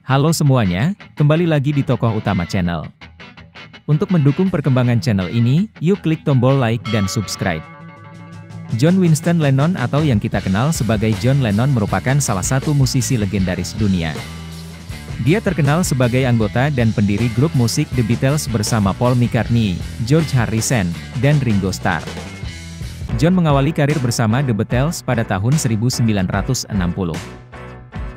Halo semuanya, kembali lagi di Tokoh Utama Channel. Untuk mendukung perkembangan channel ini, yuk klik tombol like dan subscribe. John Winston Lennon atau yang kita kenal sebagai John Lennon merupakan salah satu musisi legendaris dunia. Dia terkenal sebagai anggota dan pendiri grup musik The Beatles bersama Paul McCartney, George Harrison, dan Ringo Starr. John mengawali karir bersama The Beatles pada tahun 1960.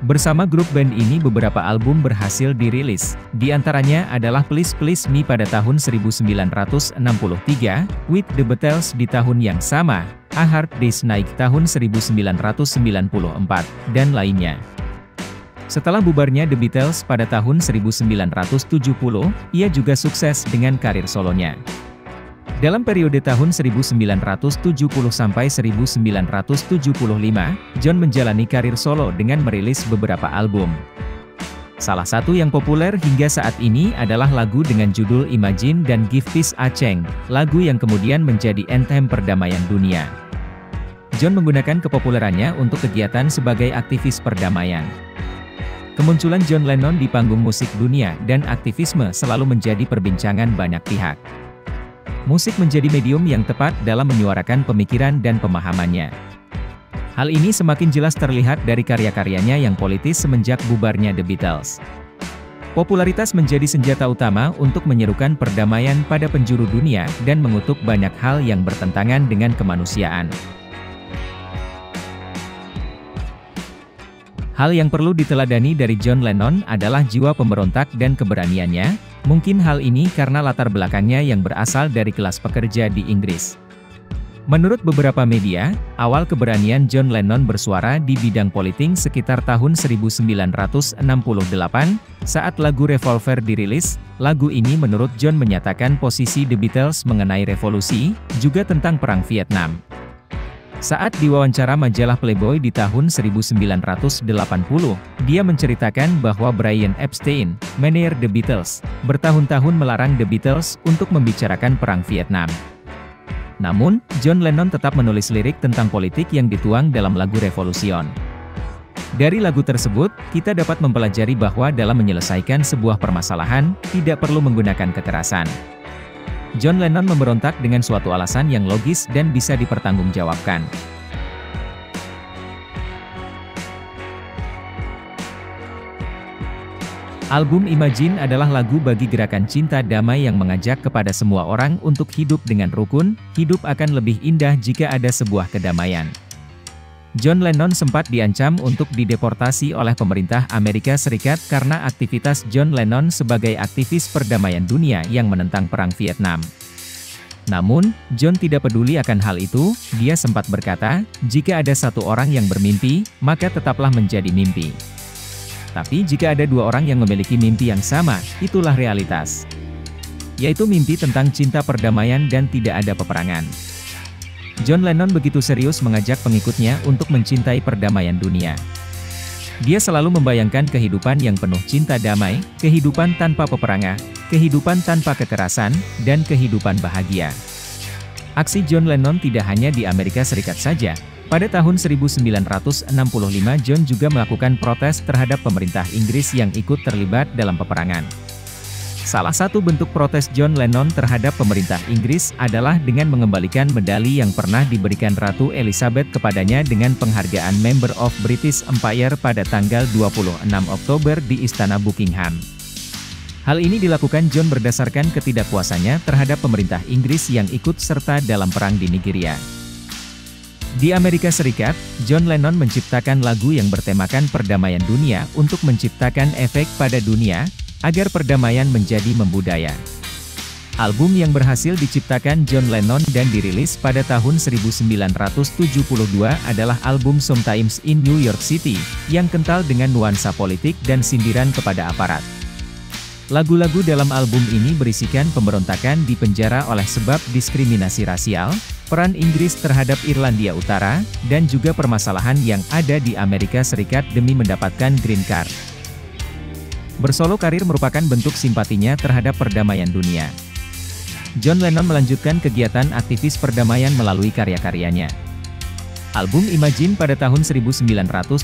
Bersama grup band ini beberapa album berhasil dirilis, di antaranya adalah Please Please Me pada tahun 1963, With The Beatles di tahun yang sama, A Hard Day's Night tahun 1994, dan lainnya. Setelah bubarnya The Beatles pada tahun 1970, ia juga sukses dengan karir solonya. Dalam periode tahun 1970 sampai 1975, John menjalani karir solo dengan merilis beberapa album. Salah satu yang populer hingga saat ini adalah lagu dengan judul Imagine dan Give Peace a Chance, lagu yang kemudian menjadi anthem perdamaian dunia. John menggunakan kepopulerannya untuk kegiatan sebagai aktivis perdamaian. Kemunculan John Lennon di panggung musik dunia dan aktivisme selalu menjadi perbincangan banyak pihak. Musik menjadi medium yang tepat dalam menyuarakan pemikiran dan pemahamannya. Hal ini semakin jelas terlihat dari karya-karyanya yang politis semenjak bubarnya The Beatles. Popularitas menjadi senjata utama untuk menyerukan perdamaian pada penjuru dunia dan mengutuk banyak hal yang bertentangan dengan kemanusiaan. Hal yang perlu diteladani dari John Lennon adalah jiwa pemberontak dan keberaniannya, mungkin hal ini karena latar belakangnya yang berasal dari kelas pekerja di Inggris. Menurut beberapa media, awal keberanian John Lennon bersuara di bidang politik sekitar tahun 1968, saat lagu Revolver dirilis. Lagu ini menurut John menyatakan posisi The Beatles mengenai revolusi, juga tentang Perang Vietnam. Saat diwawancara majalah Playboy di tahun 1980, dia menceritakan bahwa Brian Epstein, manajer The Beatles, bertahun-tahun melarang The Beatles untuk membicarakan Perang Vietnam. Namun, John Lennon tetap menulis lirik tentang politik yang dituang dalam lagu Revolution. Dari lagu tersebut, kita dapat mempelajari bahwa dalam menyelesaikan sebuah permasalahan, tidak perlu menggunakan kekerasan. John Lennon memberontak dengan suatu alasan yang logis dan bisa dipertanggungjawabkan. Album Imagine adalah lagu bagi gerakan cinta damai yang mengajak kepada semua orang untuk hidup dengan rukun. Hidup akan lebih indah jika ada sebuah kedamaian. John Lennon sempat diancam untuk dideportasi oleh pemerintah Amerika Serikat karena aktivitas John Lennon sebagai aktivis perdamaian dunia yang menentang Perang Vietnam. Namun, John tidak peduli akan hal itu. Dia sempat berkata, "Jika ada satu orang yang bermimpi, maka tetaplah menjadi mimpi. Tapi jika ada dua orang yang memiliki mimpi yang sama, itulah realitas. Yaitu mimpi tentang cinta perdamaian dan tidak ada peperangan." John Lennon begitu serius mengajak pengikutnya untuk mencintai perdamaian dunia. Dia selalu membayangkan kehidupan yang penuh cinta damai, kehidupan tanpa peperangan, kehidupan tanpa kekerasan, dan kehidupan bahagia. Aksi John Lennon tidak hanya di Amerika Serikat saja. Pada tahun 1965 John juga melakukan protes terhadap pemerintah Inggris yang ikut terlibat dalam peperangan. Salah satu bentuk protes John Lennon terhadap pemerintah Inggris adalah dengan mengembalikan medali yang pernah diberikan Ratu Elizabeth kepadanya dengan penghargaan Member of British Empire pada tanggal 26 Oktober di Istana Buckingham. Hal ini dilakukan John berdasarkan ketidakpuasannya terhadap pemerintah Inggris yang ikut serta dalam perang di Nigeria. Di Amerika Serikat, John Lennon menciptakan lagu yang bertemakan perdamaian dunia untuk menciptakan efek pada dunia, agar perdamaian menjadi membudaya. Album yang berhasil diciptakan John Lennon dan dirilis pada tahun 1972 adalah album Sometimes in New York City, yang kental dengan nuansa politik dan sindiran kepada aparat. Lagu-lagu dalam album ini berisikan pemberontakan di penjara oleh sebab diskriminasi rasial, peran Inggris terhadap Irlandia Utara, dan juga permasalahan yang ada di Amerika Serikat demi mendapatkan green card. Bersolo karir merupakan bentuk simpatinya terhadap perdamaian dunia. John Lennon melanjutkan kegiatan aktivis perdamaian melalui karya-karyanya. Album Imagine pada tahun 1971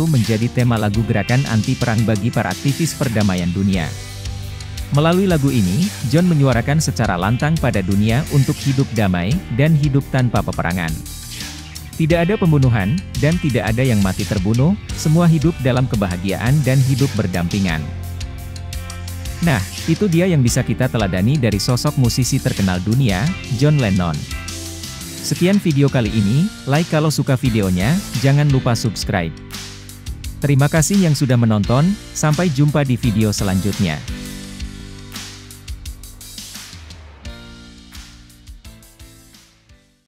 menjadi tema lagu gerakan anti-perang bagi para aktivis perdamaian dunia. Melalui lagu ini, John menyuarakan secara lantang pada dunia untuk hidup damai dan hidup tanpa peperangan. Tidak ada pembunuhan, dan tidak ada yang mati terbunuh, semua hidup dalam kebahagiaan dan hidup berdampingan. Nah, itu dia yang bisa kita teladani dari sosok musisi terkenal dunia, John Lennon. Sekian video kali ini, like kalau suka videonya, jangan lupa subscribe. Terima kasih yang sudah menonton, sampai jumpa di video selanjutnya.